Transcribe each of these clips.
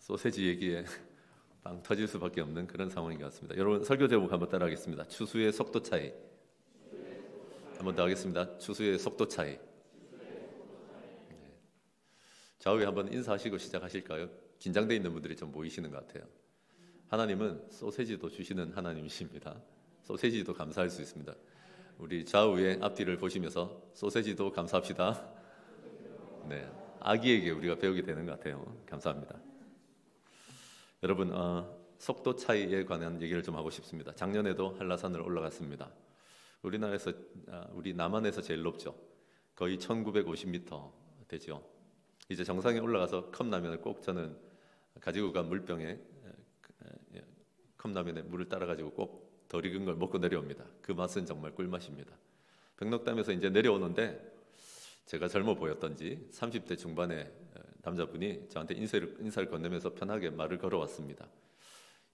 소세지 얘기에 빵 터질 수밖에 없는 그런 상황인 것 같습니다. 여러분 설교 제목 한번 따라하겠습니다. 추수의 속도 차이. 한번 더 하겠습니다. 추수의 속도 차이. 좌우에 한번 인사하시고 시작하실까요? 긴장되어 있는 분들이 좀 보이시는 것 같아요. 하나님은 소세지도 주시는 하나님이십니다. 소세지도 감사할 수 있습니다. 우리 좌우의 앞뒤를 보시면서 소세지도 감사합시다. 네, 아기에게 우리가 배우게 되는 것 같아요. 감사합니다. 여러분, 속도 차이에 관한 얘기를 좀 하고 싶습니다. 작년에도 한라산을 올라갔습니다. 우리나라에서, 우리 남한에서 제일 높죠. 거의 1950m 되죠. 이제 정상에 올라가서 컵라면을 꼭 저는 가지고 간 물병에 컵라면에 물을 따라가지고 꼭 덜 익은 걸 먹고 내려옵니다. 그 맛은 정말 꿀맛입니다. 백록담에서 이제 내려오는데 제가 젊어 보였던지 30대 중반의 남자분이 저한테 인사를 건네면서 편하게 말을 걸어왔습니다.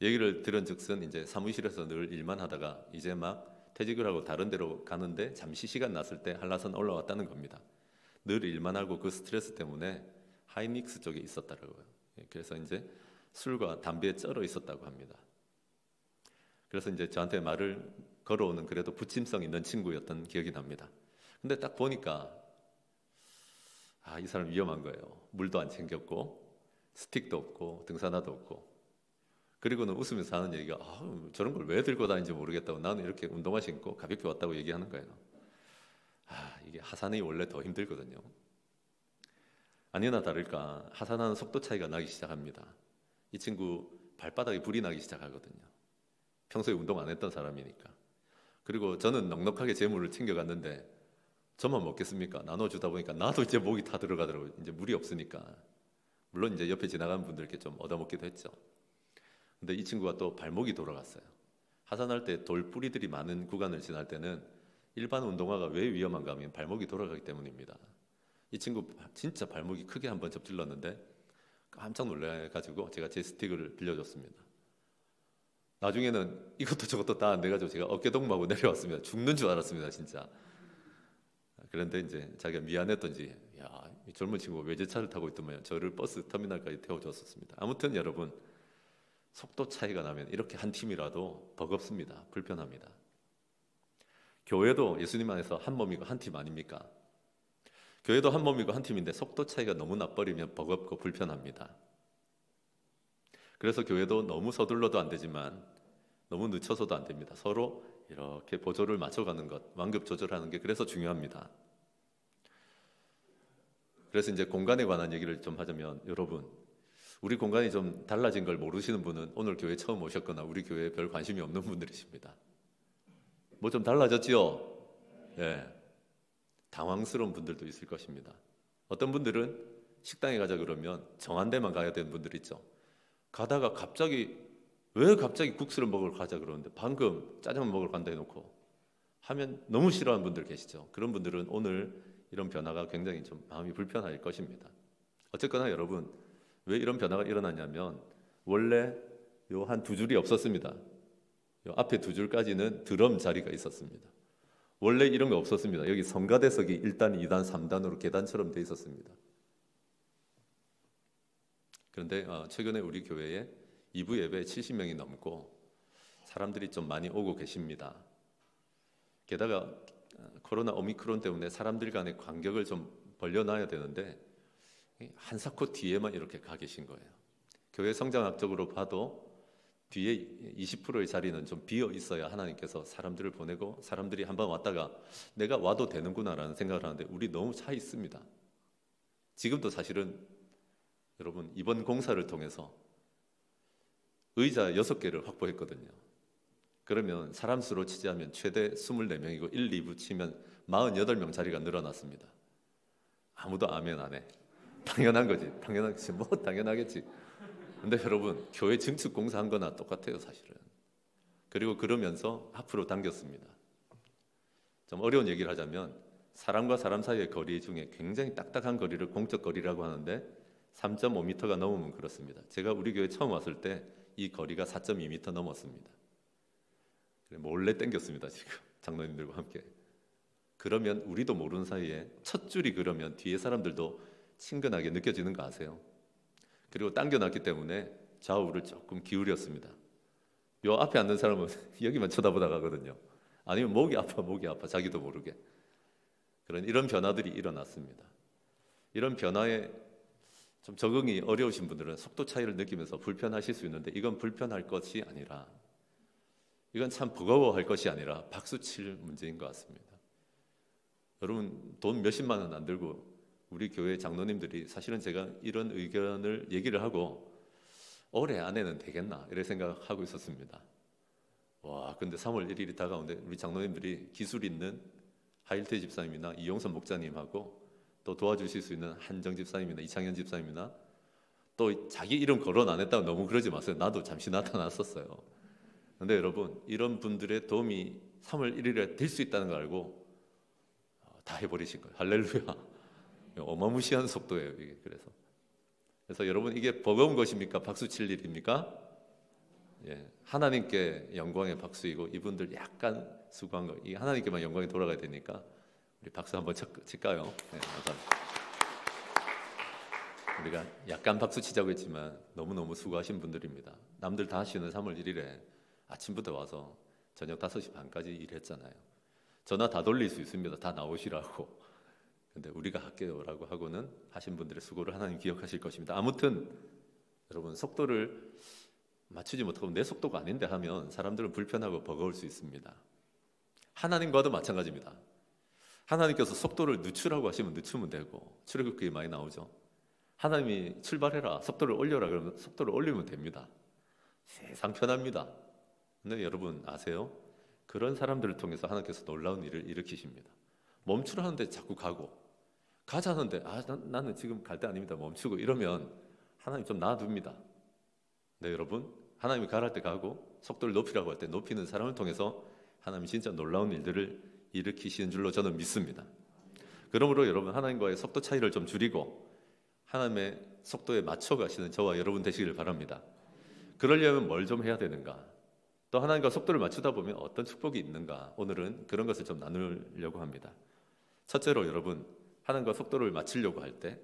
얘기를 들은즉슨 이제 사무실에서 늘 일만 하다가 이제 막 퇴직을 하고 다른 데로 가는데 잠시 시간 났을 때 한라산 올라왔다는 겁니다. 늘 일만 하고 그 스트레스 때문에 하이닉스 쪽에 있었다고요. 그래서 이제 술과 담배에 쩔어 있었다고 합니다. 그래서 이제 저한테 말을 걸어오는 그래도 부침성 있는 친구였던 기억이 납니다. 근데 딱 보니까 이 사람 위험한 거예요. 물도 안 챙겼고 스틱도 없고 등산화도 없고, 그리고는 웃으면서 하는 얘기가 저런 걸 왜 들고 다니는지 모르겠다고, 나는 이렇게 운동화 신고 가볍게 왔다고 얘기하는 거예요. 이게 하산이 원래 더 힘들거든요. 아니나 다를까 하산하는 속도 차이가 나기 시작합니다. 이 친구 발바닥에 불이 나기 시작하거든요. 평소에 운동 안 했던 사람이니까. 그리고 저는 넉넉하게 제 물을 챙겨갔는데 저만 먹겠습니까? 나눠주다 보니까 나도 이제 목이 다 들어가더라고요. 이제 물이 없으니까. 물론 이제 옆에 지나가는 분들께 좀 얻어먹기도 했죠. 근데 이 친구가 또 발목이 돌아갔어요. 하산할 때 돌뿌리들이 많은 구간을 지날 때는 일반 운동화가 왜 위험한가 하면 발목이 돌아가기 때문입니다. 이 친구 진짜 발목이 크게 한번 접질렀는데 깜짝 놀라가지고 제가 제 스틱을 빌려줬습니다. 나중에는 이것도 저것도 다 안 돼가지고 제가 어깨동무하고 내려왔습니다. 죽는 줄 알았습니다, 진짜. 그런데 이제 자기가 미안했던지 이 젊은 친구가 외제차를 타고 있더만 저를 버스 터미널까지 태워줬었습니다. 아무튼 여러분, 속도 차이가 나면 이렇게 한 팀이라도 버겁습니다. 불편합니다. 교회도 예수님 안에서 한 몸이고 한 팀 아닙니까? 교회도 한 몸이고 한 팀인데 속도 차이가 너무 나버리면 버겁고 불편합니다. 그래서 교회도 너무 서둘러도 안 되지만 너무 늦춰서도 안 됩니다. 서로 이렇게 보조를 맞춰가는 것, 완급 조절하는 게 그래서 중요합니다. 그래서 이제 공간에 관한 얘기를 좀 하자면, 여러분, 우리 공간이 좀 달라진 걸 모르시는 분은 오늘 교회 처음 오셨거나 우리 교회에 별 관심이 없는 분들이십니다. 뭐 좀 달라졌지요? 네. 당황스러운 분들도 있을 것입니다. 어떤 분들은 식당에 가자 그러면 정한 데만 가야 되는 분들 있죠. 가다가 왜 갑자기 국수를 먹으러 가자 그러는데 방금 짜장면 먹으러 간다 해놓고 하면 너무 싫어하는 분들 계시죠. 그런 분들은 오늘 이런 변화가 굉장히 좀 마음이 불편할 것입니다. 어쨌거나 여러분, 왜 이런 변화가 일어났냐면 원래 요 한 두 줄이 없었습니다. 요 앞에 두 줄까지는 드럼 자리가 있었습니다. 원래 이런 거 없었습니다. 여기 성가대석이 1단, 2단, 3단으로 계단처럼 돼 있었습니다. 그런데 최근에 우리 교회에 2부 예배에 70명이 넘고 사람들이 좀 많이 오고 계십니다. 게다가 코로나 오미크론 때문에 사람들 간의 간격을 좀 벌려놔야 되는데 한사코 뒤에만 이렇게 가 계신 거예요. 교회 성장학적으로 봐도 뒤에 20%의 자리는 좀 비어 있어야 하나님께서 사람들을 보내고 사람들이 한번 왔다가 내가 와도 되는구나라는 생각을 하는데 우리 너무 차 있습니다. 지금도 사실은 여러분, 이번 공사를 통해서 의자 6개를 확보했거든요. 그러면 사람 수로 치자면 최대 24명이고 1, 2부 치면 48명 자리가 늘어났습니다. 아무도 아멘 안 해. 당연한 거지. 당연하겠지. 뭐 당연하겠지. 근데 여러분, 교회 증축 공사한 거나 똑같아요, 사실은. 그리고 그러면서 앞으로 당겼습니다. 좀 어려운 얘기를 하자면 사람과 사람 사이의 거리 중에 굉장히 딱딱한 거리를 공적 거리라고 하는데 3.5m가 넘으면 그렇습니다. 제가 우리 교회 처음 왔을 때 이 거리가 4.2m 넘었습니다. 몰래 땡겼습니다, 지금 장로님들과 함께. 그러면 우리도 모르는 사이에 첫 줄이 그러면 뒤에 사람들도 친근하게 느껴지는 거 아세요? 그리고 당겨놨기 때문에 좌우를 조금 기울였습니다. 요 앞에 앉는 사람은 여기만 쳐다보다 가거든요. 아니면 목이 아파 자기도 모르게. 이런 변화들이 일어났습니다. 이런 변화에 좀 적응이 어려우신 분들은 속도 차이를 느끼면서 불편하실 수 있는데, 이건 불편할 것이 아니라, 이건 참 버거워할 것이 아니라 박수칠 문제인 것 같습니다. 여러분, 돈 몇십만 원 안 들고 우리 교회 장로님들이, 사실은 제가 이런 의견을 얘기를 하고 올해 안에는 되겠나 이런 생각하고 있었습니다. 와, 근데 3월 1일이 다가오는데 우리 장로님들이 기술 있는 하일태 집사님이나 이용선 목자님하고 또 도와주실 수 있는 한정 집사님이나 이창현 집사님이나 또 자기 이름 거론 안 했다고 너무 그러지 마세요. 나도 잠시 나타났었어요. 근데 여러분, 이런 분들의 도움이 3월 1일에 될 수 있다는 걸 알고 다 해버리신 거예요. 할렐루야. 어마무시한 속도예요, 이게. 그래서 여러분, 이게 버거운 것입니까? 박수 칠 일입니까? 예, 하나님께 영광의 박수이고, 이분들 약간 수고한 거, 이게 하나님께만 영광이 돌아가야 되니까 우리 박수 한번 칠까요? 네, 감사합니다. 우리가 약간 박수 치자고 했지만 너무너무 수고하신 분들입니다. 남들 다 쉬는 3월 1일에 아침부터 와서 저녁 5시 반까지 일했잖아요. 전화 다 돌릴 수 있습니다. 다 나오시라고. 근데 우리가 할게요라고 하고는 하신 분들의 수고를 하나님 기억하실 것입니다. 아무튼 여러분, 속도를 맞추지 못하고 내 속도가 아닌데 하면 사람들은 불편하고 버거울 수 있습니다. 하나님과도 마찬가지입니다. 하나님께서 속도를 늦추라고 하시면 늦추면 되고, 출애굽기에 많이 나오죠. 하나님이 출발해라, 속도를 올려라 그러면 속도를 올리면 됩니다. 세상 편합니다. 근데 여러분 아세요? 그런 사람들을 통해서 하나님께서 놀라운 일을 일으키십니다. 멈추라는데 자꾸 가자는데 나는 지금 갈 때 아닙니다, 멈추고 이러면 하나님 좀 놔둡니다. 네, 여러분, 하나님이 가랄 때 가고 속도를 높이라고 할 때 높이는 사람을 통해서 하나님이 진짜 놀라운 일들을 일으키시는 줄로 저는 믿습니다. 그러므로 여러분, 하나님과의 속도 차이를 좀 줄이고 하나님의 속도에 맞춰 가시는 저와 여러분 되시기를 바랍니다. 그러려면 뭘 좀 해야 되는가? 또 하나님과 속도를 맞추다 보면 어떤 축복이 있는가? 오늘은 그런 것을 좀 나누려고 합니다. 첫째로 여러분, 하나님과 속도를 맞추려고 할 때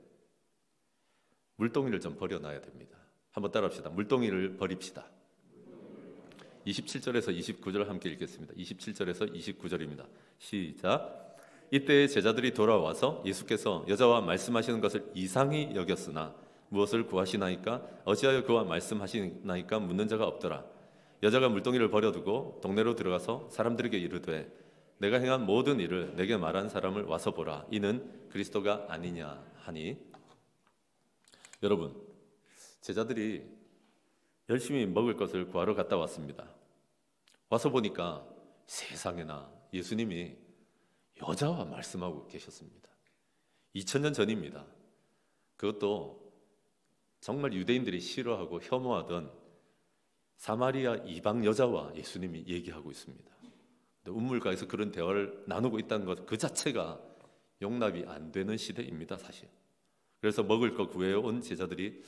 물동이를 좀 버려놔야 됩니다. 한번 따라합시다. 물동이를 버립시다. 27절에서 29절 함께 읽겠습니다. 27절에서 29절입니다. 시작. 이때 제자들이 돌아와서 예수께서 여자와 말씀하시는 것을 이상히 여겼으나 무엇을 구하시나이까? 어찌하여 그와 말씀하시나이까? 묻는 자가 없더라. 여자가 물동이를 버려두고 동네로 들어가서 사람들에게 이르되 내가 행한 모든 일을 내게 말한 사람을 와서 보라. 이는 그리스도가 아니냐 하니. 여러분, 제자들이 열심히 먹을 것을 구하러 갔다 왔습니다. 와서 보니까 세상에나 예수님이 여자와 말씀하고 계셨습니다. 2000년 전입니다. 그것도 정말 유대인들이 싫어하고 혐오하던 사마리아 이방 여자와 예수님이 얘기하고 있습니다. 우물가에서 그런 대화를 나누고 있다는 것 그 자체가 용납이 안 되는 시대입니다, 사실. 그래서 먹을 거 구해온 제자들이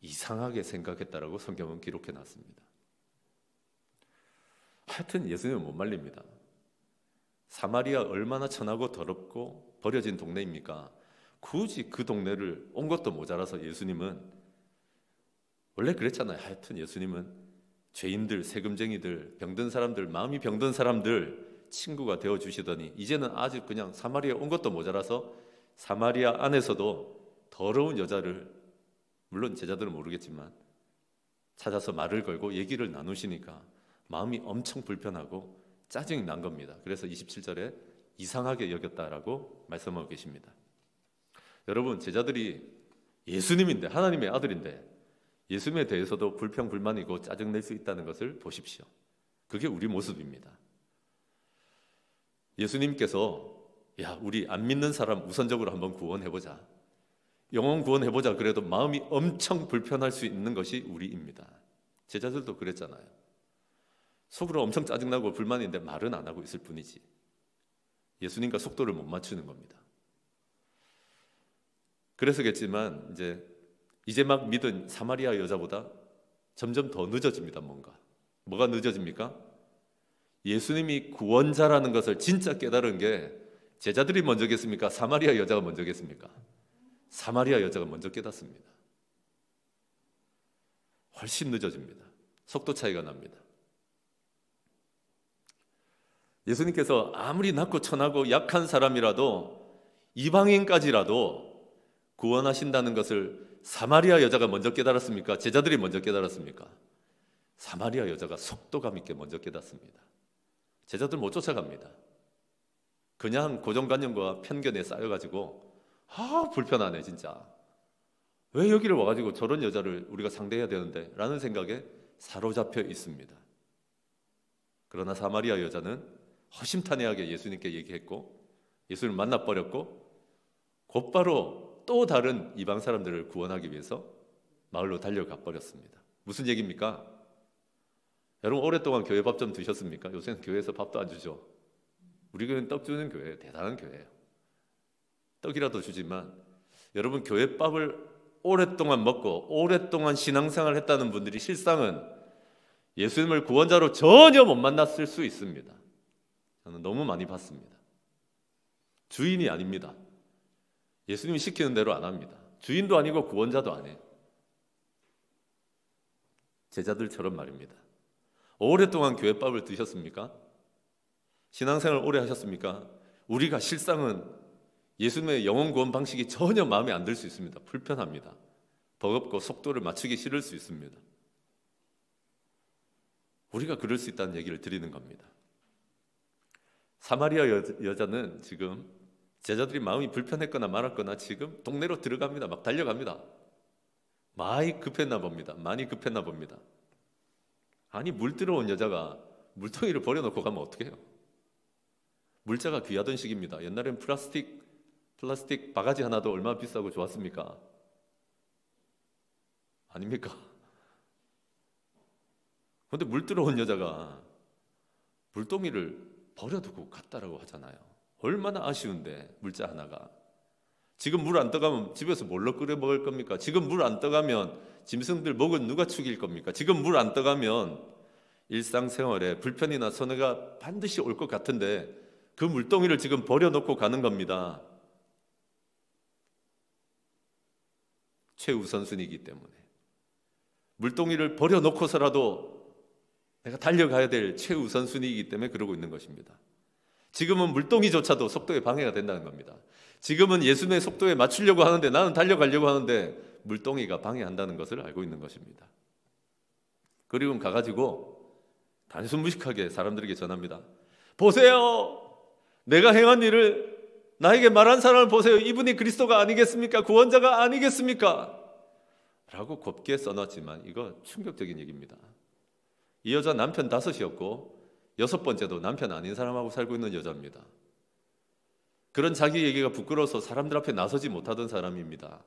이상하게 생각했다라고 성경은 기록해 놨습니다. 하여튼 예수님은 못 말립니다. 사마리아 얼마나 천하고 더럽고 버려진 동네입니까? 굳이 그 동네를 온 것도 모자라서 예수님은, 원래 그랬잖아요. 하여튼 예수님은 죄인들, 세금쟁이들, 병든 사람들, 마음이 병든 사람들 친구가 되어주시더니 이제는 아직 그냥 사마리아 온 것도 모자라서 사마리아 안에서도 더러운 여자를, 물론 제자들은 모르겠지만 찾아서 말을 걸고 얘기를 나누시니까 마음이 엄청 불편하고 짜증이 난 겁니다. 그래서 27절에 이상하게 여겼다라고 말씀하고 계십니다. 여러분, 제자들이 예수님인데, 하나님의 아들인데 예수님에 대해서도 불평불만이고 짜증낼 수 있다는 것을 보십시오. 그게 우리 모습입니다. 예수님께서 우리 안 믿는 사람 우선적으로 한번 구원해보자, 영혼 구원해보자 그래도 마음이 엄청 불편할 수 있는 것이 우리입니다. 제자들도 그랬잖아요. 속으로 엄청 짜증나고 불만인데 말은 안 하고 있을 뿐이지. 예수님과 속도를 못 맞추는 겁니다. 그래서겠지만 이제 막 믿은 사마리아 여자보다 점점 더 늦어집니다. 뭐가 늦어집니까? 예수님이 구원자라는 것을 진짜 깨달은 게 제자들이 먼저겠습니까? 사마리아 여자가 먼저겠습니까? 사마리아 여자가 먼저 깨닫습니다. 훨씬 늦어집니다. 속도 차이가 납니다. 예수님께서 아무리 낮고 천하고 약한 사람이라도 이방인까지라도 구원하신다는 것을 사마리아 여자가 먼저 깨달았습니까? 제자들이 먼저 깨달았습니까? 사마리아 여자가 속도감 있게 먼저 깨닫습니다. 제자들 못 쫓아갑니다. 그냥 고정관념과 편견에 쌓여가지고 불편하네 진짜. 왜 여기를 와가지고 저런 여자를 우리가 상대해야 되는데 라는 생각에 사로잡혀 있습니다. 그러나 사마리아 여자는 허심탄회하게 예수님께 얘기했고 예수님을 만나버렸고 곧바로 또 다른 이방 사람들을 구원하기 위해서 마을로 달려가 버렸습니다. 무슨 얘기입니까? 여러분 오랫동안 교회 밥 좀 드셨습니까? 요새는 교회에서 밥도 안 주죠. 우리 교회는 떡 주는 교회예요. 대단한 교회예요. 떡이라도 주지만 여러분 교회 밥을 오랫동안 먹고 오랫동안 신앙생활을 했다는 분들이 실상은 예수님을 구원자로 전혀 못 만났을 수 있습니다. 저는 너무 많이 봤습니다. 주인이 아닙니다. 예수님이 시키는 대로 안 합니다. 주인도 아니고 구원자도 아니에요. 제자들처럼 말입니다. 오랫동안 교회 밥을 드셨습니까? 신앙생활 오래 하셨습니까? 우리가 실상은 예수님의 영혼 구원 방식이 전혀 마음에 안 들 수 있습니다. 불편합니다. 버겁고 속도를 맞추기 싫을 수 있습니다. 우리가 그럴 수 있다는 얘기를 드리는 겁니다. 사마리아 여자는 지금 제자들이 마음이 불편했거나 말았거나 지금 동네로 들어갑니다. 막 달려갑니다. 많이 급했나 봅니다. 아니 물 들어온 여자가 물통이를 버려놓고 가면 어떻게 해요? 물자가 귀하던 시기입니다. 옛날엔 플라스틱 바가지 하나도 얼마나 비싸고 좋았습니까? 아닙니까? 그런데 물 들어온 여자가 물동이를 버려두고 갔다라고 하잖아요. 얼마나 아쉬운데 물자 하나가. 지금 물 안 떠가면 집에서 뭘로 끓여 먹을 겁니까? 지금 물 안 떠가면 짐승들 목은 누가 축일 겁니까? 지금 물 안 떠가면 일상생활에 불편이나 손해가 반드시 올 것 같은데 그 물동이를 지금 버려놓고 가는 겁니다. 최우선순위이기 때문에 물동이를 버려놓고서라도 내가 달려가야 될 최우선순위이기 때문에 그러고 있는 것입니다. 지금은 물동이조차도 속도에 방해가 된다는 겁니다. 지금은 예수님의 속도에 맞추려고 하는데 나는 달려가려고 하는데 물동이가 방해한다는 것을 알고 있는 것입니다. 그리고 가가지고 단순무식하게 사람들에게 전합니다. 보세요! 내가 행한 일을 나에게 말한 사람을 보세요. 이분이 그리스도가 아니겠습니까? 구원자가 아니겠습니까? 라고 곱게 써놨지만 이거 충격적인 얘기입니다. 이 여자 남편 5이었고 6번째도 남편 아닌 사람하고 살고 있는 여자입니다. 그런 자기 얘기가 부끄러워서 사람들 앞에 나서지 못하던 사람입니다.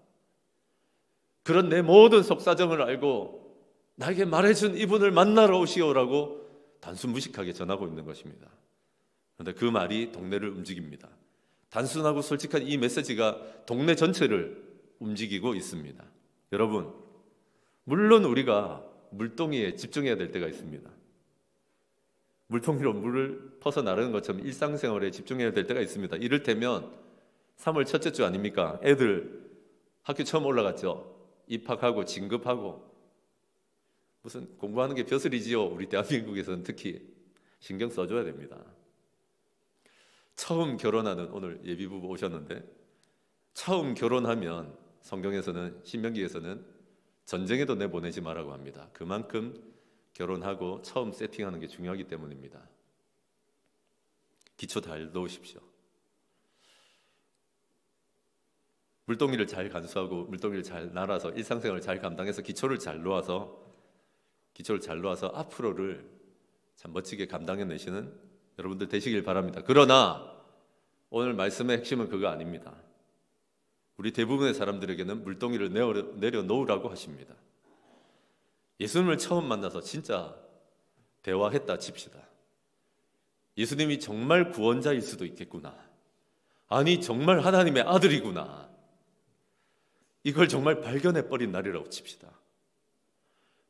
그런 내 모든 속사정을 알고 나에게 말해준 이분을 만나러 오시오라고 단순무식하게 전하고 있는 것입니다. 그런데 그 말이 동네를 움직입니다. 단순하고 솔직한 이 메시지가 동네 전체를 움직이고 있습니다. 여러분, 물론 우리가 물동이에 집중해야 될 때가 있습니다. 물통으로 물을 퍼서 나르는 것처럼 일상생활에 집중해야 될 때가 있습니다. 이를테면 3월 첫째 주 아닙니까? 애들 학교 처음 올라갔죠. 입학하고 진급하고 무슨 공부하는 게 벼슬이지요. 우리 대한민국에서는 특히 신경 써줘야 됩니다. 처음 결혼하는 오늘 예비부부 오셨는데 처음 결혼하면 성경에서는 신명기에서는 전쟁에도 내보내지 말라고 합니다. 그만큼 결혼하고 처음 세팅하는 게 중요하기 때문입니다. 기초 잘 놓으십시오. 물동이를 잘 간수하고 물동이를 잘 날아서 일상생활을 잘 감당해서 기초를 잘 놓아서 앞으로를 참 멋지게 감당해내시는 여러분들 되시길 바랍니다. 그러나 오늘 말씀의 핵심은 그거 아닙니다. 우리 대부분의 사람들에게는 물동이를 내려놓으라고 하십니다. 예수님을 처음 만나서 진짜 대화했다 칩시다. 예수님이 정말 구원자일 수도 있겠구나. 아니 정말 하나님의 아들이구나. 이걸 정말 발견해버린 날이라고 칩시다.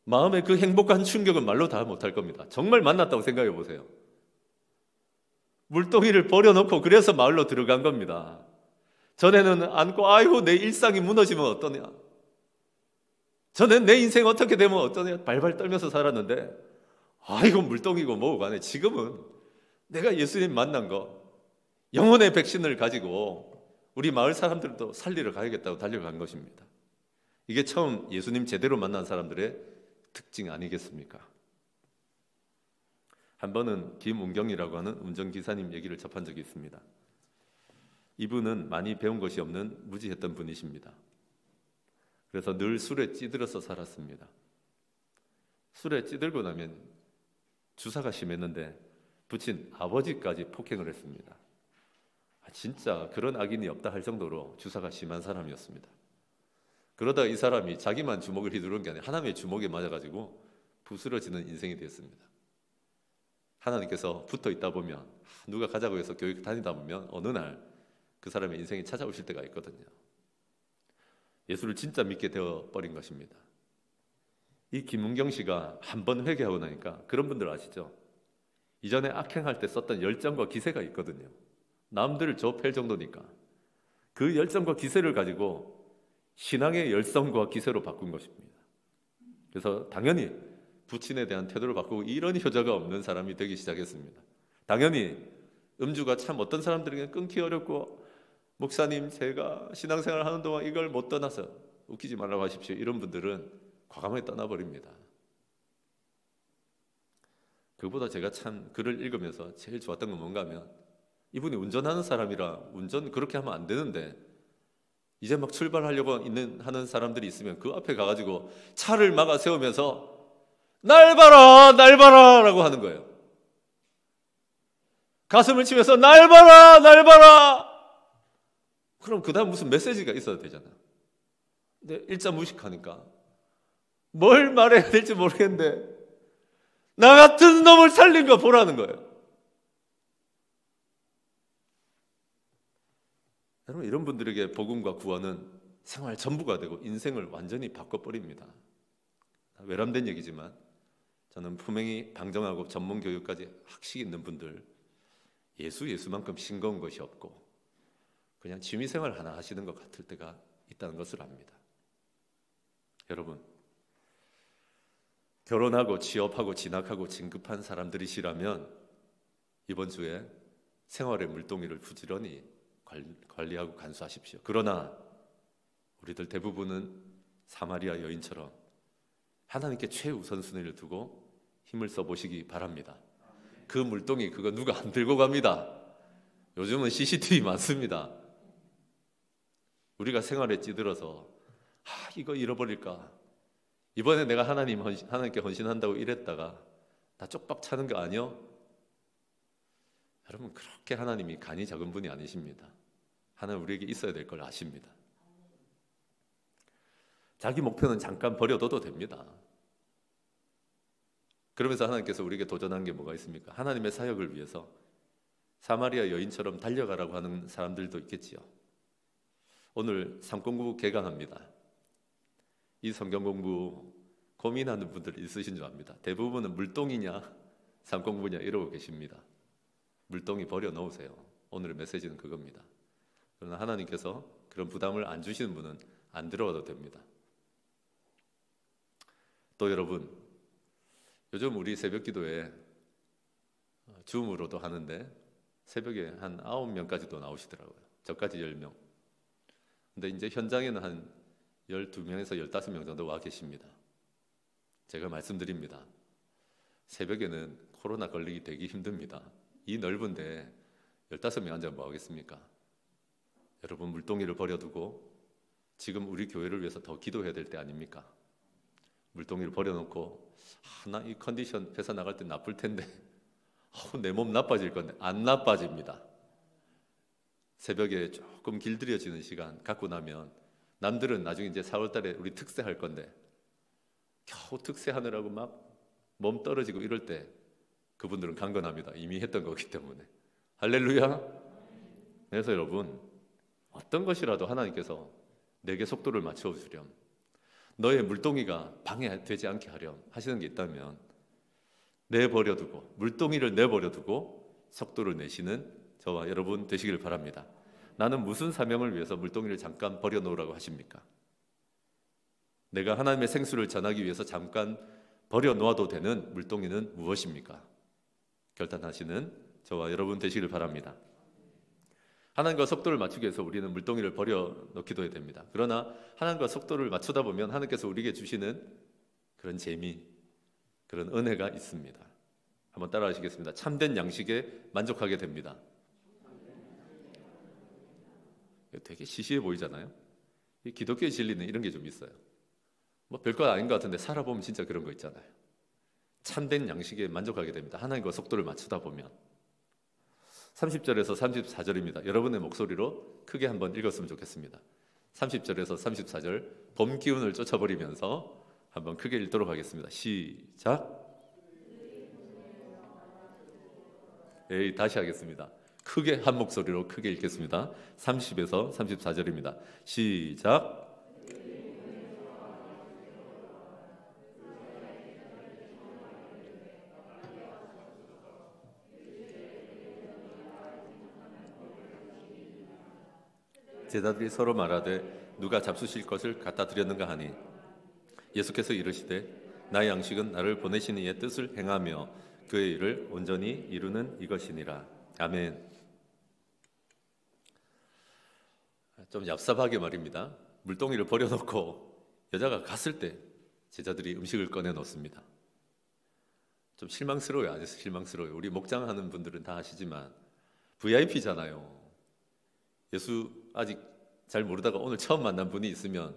마음의 그 행복한 충격은 말로 다 못할 겁니다. 정말 만났다고 생각해 보세요. 물동이를 버려놓고 그래서 마을로 들어간 겁니다. 전에는 안고 아이고 내 일상이 무너지면 어떠냐. 저는 내 인생 어떻게 되면 어떠냐 발발 떨면서 살았는데 이건 물동이고 뭐고 간에 지금은 내가 예수님 만난 거 영혼의 백신을 가지고 우리 마을 사람들도 살리러 가야겠다고 달려간 것입니다. 이게 처음 예수님 제대로 만난 사람들의 특징 아니겠습니까? 한 번은 김운경이라고 하는 운전기사님 얘기를 접한 적이 있습니다. 이분은 많이 배운 것이 없는 무지했던 분이십니다. 그래서 늘 술에 찌들어서 살았습니다. 술에 찌들고 나면 주사가 심했는데 부친 아버지까지 폭행을 했습니다. 진짜 그런 악인이 없다 할 정도로 주사가 심한 사람이었습니다. 그러다 이 사람이 자기만 주먹을 휘두른 게 아니라 하나님의 주먹에 맞아가지고 부스러지는 인생이 됐습니다. 하나님께서 붙어 있다 보면 누가 가자고 해서 교육 다니다 보면 어느 날 그 사람의 인생이 찾아오실 때가 있거든요. 예수를 진짜 믿게 되어 버린 것입니다. 이 김은경 씨가 한 번 회개하고 나니까 그런 분들 아시죠? 이전에 악행할 때 썼던 열정과 기세가 있거든요. 남들을 좁힐 정도니까 그 열정과 기세를 가지고 신앙의 열성과 기세로 바꾼 것입니다. 그래서 당연히 부친에 대한 태도를 바꾸고 이런 효자가 없는 사람이 되기 시작했습니다. 당연히 음주가 참 어떤 사람들에게 끊기 어렵고 목사님 제가 신앙생활 하는 동안 이걸 못 떠나서 웃기지 말라고 하십시오. 이런 분들은 과감하게 떠나버립니다. 그보다 제가 참 글을 읽으면서 제일 좋았던 건 뭔가 하면 이분이 운전하는 사람이라 운전 그렇게 하면 안 되는데 이제 막 출발하려고 하는 사람들이 있으면 그 앞에 가가지고 차를 막아 세우면서 날 봐라 날 봐라 라고 하는 거예요. 가슴을 치면서 날 봐라 날 봐라. 그럼 그 다음 무슨 메시지가 있어야 되잖아. 근데 일자 무식하니까 뭘 말해야 될지 모르겠는데 나 같은 놈을 살린 거 보라는 거예요. 여러분 이런 분들에게 복음과 구원은 생활 전부가 되고 인생을 완전히 바꿔버립니다. 외람된 얘기지만 저는 분명히 방정하고 전문 교육까지 학식 있는 분들 예수만큼 싱거운 것이 없고 그냥 취미생활 하나 하시는 것 같을 때가 있다는 것을 압니다. 여러분 결혼하고 취업하고 진학하고 진급한 사람들이시라면 이번 주에 생활의 물동이를 부지런히 관리하고 간수하십시오. 그러나 우리들 대부분은 사마리아 여인처럼 하나님께 최우선순위를 두고 힘을 써보시기 바랍니다. 그 물동이 그거 누가 안 들고 갑니다. 요즘은 CCTV 많습니다. 우리가 생활에 찌들어서 이거 잃어버릴까 이번에 내가 하나님께 헌신한다고 이랬다가 다 쪽박 차는 거 아니요? 여러분 그렇게 하나님이 간이 작은 분이 아니십니다. 하나님 우리에게 있어야 될 걸 아십니다. 자기 목표는 잠깐 버려둬도 됩니다. 그러면서 하나님께서 우리에게 도전한 게 뭐가 있습니까? 하나님의 사역을 위해서 사마리아 여인처럼 달려가라고 하는 사람들도 있겠지요. 오늘 삼공부 개강합니다. 이 성경 공부 고민하는 분들이 있으신 줄 압니다. 대부분은 물동이냐 삼공부냐 이러고 계십니다. 물동이 버려놓으세요. 오늘의 메시지는 그겁니다. 그러나 하나님께서 그런 부담을 안 주시는 분은 안 들어가도 됩니다. 또 여러분 요즘 우리 새벽 기도에 줌으로도 하는데 새벽에 한 9명까지도 나오시더라고요. 저까지 10명. 근데 이제 현장에는 한 12명에서 15명 정도 와 계십니다. 제가 말씀드립니다. 새벽에는 코로나 걸리기 되게 힘듭니다. 이 넓은데 15명 앉아 뭐 하겠습니까? 여러분 물동이를 버려두고 지금 우리 교회를 위해서 더 기도해야 될 때 아닙니까? 물동이를 버려놓고 나 이 컨디션 회사 나갈 때 나쁠 텐데 내 몸 나빠질 건데 안 나빠집니다. 새벽에 조금 길들여지는 시간 갖고 나면 남들은 나중에 이제 4월 달에 우리 특세할 건데 겨우 특세하느라고 막 몸 떨어지고 이럴 때 그분들은 강건합니다. 이미 했던 거기 때문에. 할렐루야. 그래서 여러분 어떤 것이라도 하나님께서 내게 속도를 맞춰주렴 너의 물동이가 방해되지 않게 하렴 하시는 게 있다면 내버려두고 물동이를 내버려두고 속도를 내시는 저와 여러분 되시길 바랍니다. 나는 무슨 사명을 위해서 물동이를 잠깐 버려놓으라고 하십니까? 내가 하나님의 생수를 전하기 위해서 잠깐 버려놓아도 되는 물동이는 무엇입니까? 결단하시는 저와 여러분 되시길 바랍니다. 하나님과 속도를 맞추기 위해서 우리는 물동이를 버려놓기도 해야 됩니다. 그러나 하나님과 속도를 맞추다 보면 하나님께서 우리에게 주시는 그런 재미, 그런 은혜가 있습니다. 한번 따라하시겠습니다. 참된 양식에 만족하게 됩니다. 되게 시시해 보이잖아요. 이 기독교의 진리는 이런 게 좀 있어요. 뭐 별거 아닌 것 같은데 살아보면 진짜 그런 거 있잖아요. 참된 양식에 만족하게 됩니다. 하나님과 속도를 맞추다 보면. 30절에서 34절입니다. 여러분의 목소리로 크게 한번 읽었으면 좋겠습니다. 30절에서 34절 봄 기운을 쫓아버리면서 한번 크게 읽도록 하겠습니다. 시작. 다시 하겠습니다. 크게 한 목소리로 크게 읽겠습니다. 30에서 34절입니다. 시작. 제자들이 서로 말하되 누가 잡수실 것을 갖다 드렸는가 하니 예수께서 이르시되 나의 양식은 나를 보내신 이의 뜻을 행하며 그의 일을 온전히 이루는 이것이니라. 아멘. 좀 얍삽하게 말입니다. 물동이를 버려놓고 여자가 갔을 때 제자들이 음식을 꺼내 놓습니다. 좀 실망스러워요. 아주 실망스러워요. 우리 목장하는 분들은 다 아시지만 VIP잖아요. 예수 아직 잘 모르다가 오늘 처음 만난 분이 있으면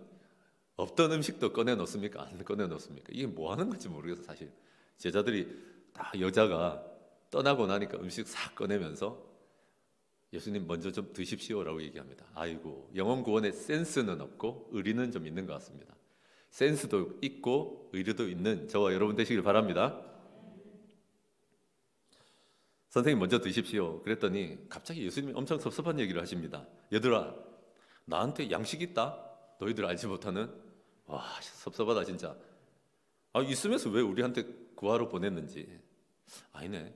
없던 음식도 꺼내 놓습니까? 안 꺼내 놓습니까? 이게 뭐 하는 건지 모르겠어. 사실 제자들이 다 여자가 떠나고 나니까 음식 싹 꺼내면서 예수님 먼저 좀 드십시오라고 얘기합니다. 아이고, 영혼 구원에 센스는 없고 의리는 좀 있는 것 같습니다. 센스도 있고 의리도 있는 저와 여러분 되시길 바랍니다. 선생님 먼저 드십시오. 그랬더니 갑자기 예수님이 엄청 섭섭한 얘기를 하십니다. 얘들아, 나한테 양식 있다? 너희들 알지 못하는? 와, 섭섭하다 진짜. 있으면서 왜 우리한테 구하러 보냈는지. 아니네,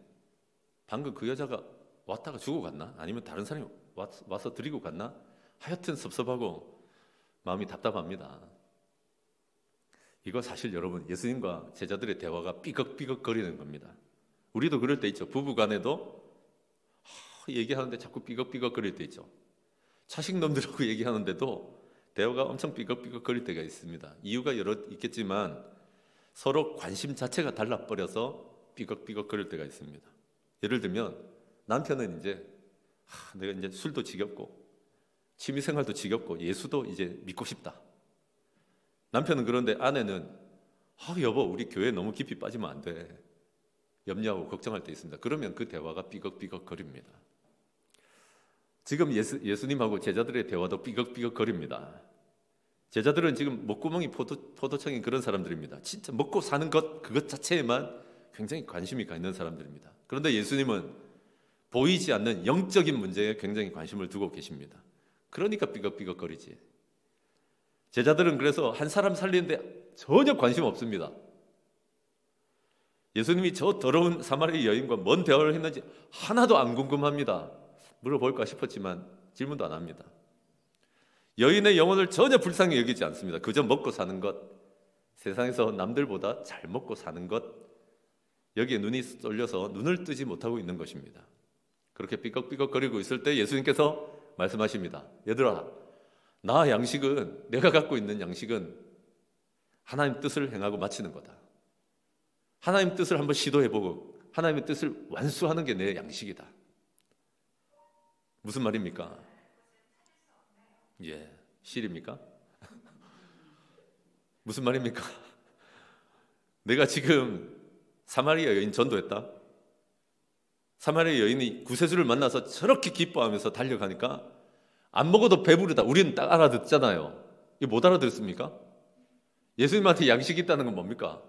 방금 그 여자가 왔다가 주고 갔나? 아니면 다른 사람이 와서 드리고 갔나? 하여튼 섭섭하고 마음이 답답합니다. 이거 사실 여러분, 예수님과 제자들의 대화가 삐걱삐걱거리는 겁니다. 우리도 그럴 때 있죠. 부부간에도 얘기하는데 자꾸 삐걱삐걱거릴 때 있죠. 자식놈들하고 얘기하는데도 대화가 엄청 삐걱삐걱거릴 때가 있습니다. 이유가 여러 있겠지만 서로 관심 자체가 달라버려서 삐걱삐걱거릴 때가 있습니다. 예를 들면 남편은 이제 내가 이제 술도 지겹고 취미생활도 지겹고 예수도 이제 믿고 싶다. 남편은 그런데 아내는 여보, 우리 교회 너무 깊이 빠지면 안 돼. 염려하고 걱정할 때 있습니다. 그러면 그 대화가 삐걱삐걱거립니다. 지금 예수님하고 제자들의 대화도 삐걱삐걱거립니다. 제자들은 지금 목구멍이 포도청인 그런 사람들입니다. 진짜 먹고 사는 것, 그것 자체에만 굉장히 관심이 가 있는 사람들입니다. 그런데 예수님은 보이지 않는 영적인 문제에 굉장히 관심을 두고 계십니다. 그러니까 삐걱삐걱거리지. 제자들은 그래서 한 사람 살리는데 전혀 관심 없습니다. 예수님이 저 더러운 사마리 여인과 뭔 대화를 했는지 하나도 안 궁금합니다. 물어볼까 싶었지만 질문도 안 합니다. 여인의 영혼을 전혀 불쌍히 여기지 않습니다. 그저 먹고 사는 것, 세상에서 남들보다 잘 먹고 사는 것, 여기에 눈이 쏠려서 눈을 뜨지 못하고 있는 것입니다. 그렇게 삐걱삐걱거리고 있을 때 예수님께서 말씀하십니다. 얘들아, 나 양식은, 내가 갖고 있는 양식은 하나님 뜻을 행하고 마치는 거다. 하나님 뜻을 한번 시도해보고 하나님의 뜻을 완수하는 게 내 양식이다. 무슨 말입니까? 실입니까? 무슨 말입니까? 내가 지금 사마리아 여인 전도했다. 사마리아 여인이 구세주를 만나서 저렇게 기뻐하면서 달려가니까 안 먹어도 배부르다. 우리는 딱 알아듣잖아요. 이거 못 알아듣습니까? 예수님한테 양식이 있다는 건 뭡니까?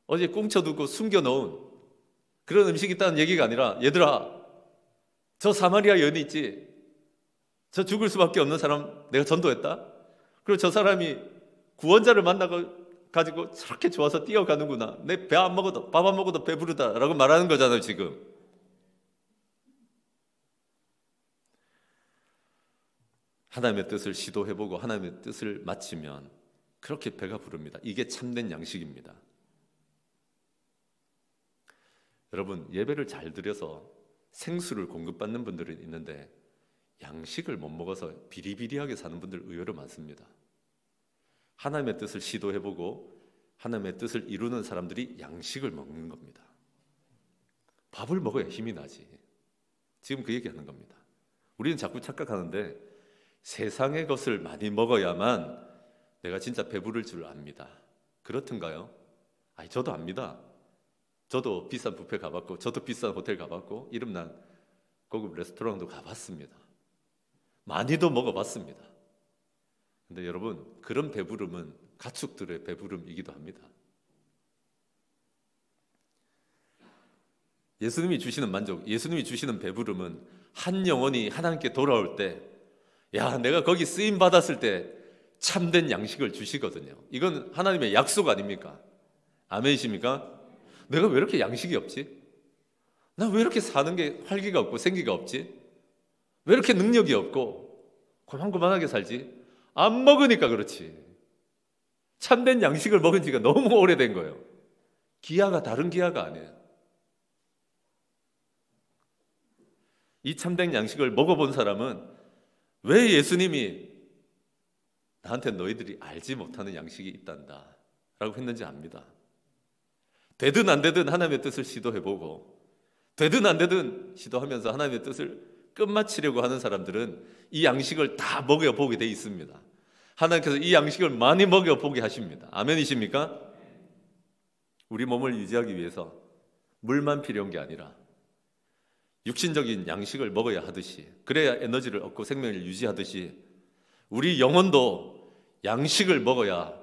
어제 꽁쳐두고 숨겨놓은 그런 음식이 있다는 얘기가 아니라, 얘들아, 저 사마리아 여인이 있지, 저 죽을 수밖에 없는 사람 내가 전도했다. 그리고 저 사람이 구원자를 만나가지고 저렇게 좋아서 뛰어가는구나. 내 배 안 먹어도, 밥 안 먹어도 배부르다라고 말하는 거잖아요. 지금 하나님의 뜻을 시도해보고 하나님의 뜻을 마치면 그렇게 배가 부릅니다. 이게 참된 양식입니다. 여러분, 예배를 잘 드려서 생수를 공급받는 분들은 있는데 양식을 못 먹어서 비리비리하게 사는 분들 의외로 많습니다. 하나님의 뜻을 시도해보고 하나님의 뜻을 이루는 사람들이 양식을 먹는 겁니다. 밥을 먹어야 힘이 나지. 지금 그 얘기하는 겁니다. 우리는 자꾸 착각하는데 세상의 것을 많이 먹어야만 내가 진짜 배부를 줄 압니다. 그렇던가요? 아니, 저도 압니다. 저도 비싼 뷔페 가봤고, 저도 비싼 호텔 가봤고, 이름난 고급 레스토랑도 가봤습니다. 많이도 먹어봤습니다. 근데 여러분, 그런 배부름은 가축들의 배부름이기도 합니다. 예수님이 주시는 만족, 예수님이 주시는 배부름은 한 영혼이 하나님께 돌아올 때, 야, 내가 거기 쓰임 받았을 때 참된 양식을 주시거든요. 이건 하나님의 약속 아닙니까? 아멘이십니까? 내가 왜 이렇게 양식이 없지? 나 왜 이렇게 사는 게 활기가 없고 생기가 없지? 왜 이렇게 능력이 없고 고만고만하게 살지? 안 먹으니까 그렇지. 참된 양식을 먹은 지가 너무 오래된 거예요. 기아가 다른 기아가 아니에요. 이 참된 양식을 먹어본 사람은 왜 예수님이 나한테 너희들이 알지 못하는 양식이 있단다 라고 했는지 압니다. 되든 안 되든 하나님의 뜻을 시도해보고 되든 안 되든 시도하면서 하나님의 뜻을 끝마치려고 하는 사람들은 이 양식을 다 먹여보게 돼 있습니다. 하나님께서 이 양식을 많이 먹여보게 하십니다. 아멘이십니까? 우리 몸을 유지하기 위해서 물만 필요한 게 아니라 육신적인 양식을 먹어야 하듯이, 그래야 에너지를 얻고 생명을 유지하듯이 우리 영혼도 양식을 먹어야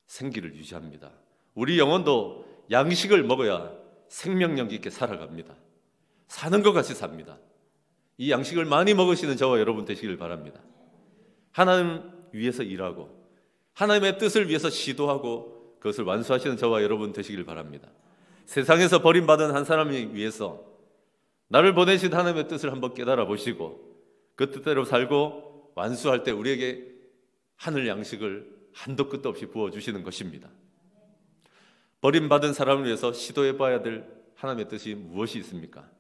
생기를 유지합니다. 우리 영혼도 양식을 먹어야 생명력 있게 살아갑니다. 사는 것 같이 삽니다. 이 양식을 많이 먹으시는 저와 여러분 되시길 바랍니다. 하나님 위해서 일하고 하나님의 뜻을 위해서 시도하고 그것을 완수하시는 저와 여러분 되시길 바랍니다. 세상에서 버림받은 한 사람을 위해서 나를 보내신 하나님의 뜻을 한번 깨달아 보시고 그 뜻대로 살고 완수할 때 우리에게 하늘 양식을 한도 끝도 없이 부어주시는 것입니다. 버림받은 사람을 위해서 시도해봐야 될 하나님의 뜻이 무엇이 있습니까?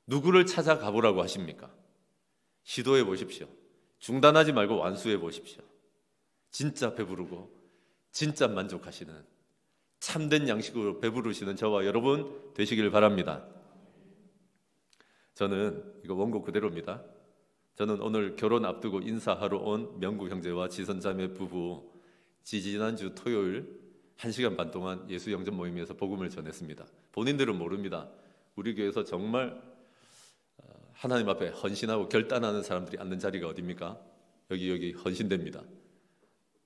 누구를 찾아가 보라고 하십니까? 시도해 보십시오. 중단하지 말고 완수해 보십시오. 진짜 배부르고 진짜 만족하시는 참된 양식으로 배부르시는 저와 여러분 되시길 바랍니다. 저는 이거 원고 그대로입니다. 저는 오늘 결혼 앞두고 인사하러 온 명구 형제와 지선자매 부부 지지난주 토요일 1시간 반 동안 예수 영접 모임에서 복음을 전했습니다. 본인들은 모릅니다. 우리 교회에서 정말 하나님 앞에 헌신하고 결단하는 사람들이 앉는 자리가 어디입니까? 여기 헌신됩니다.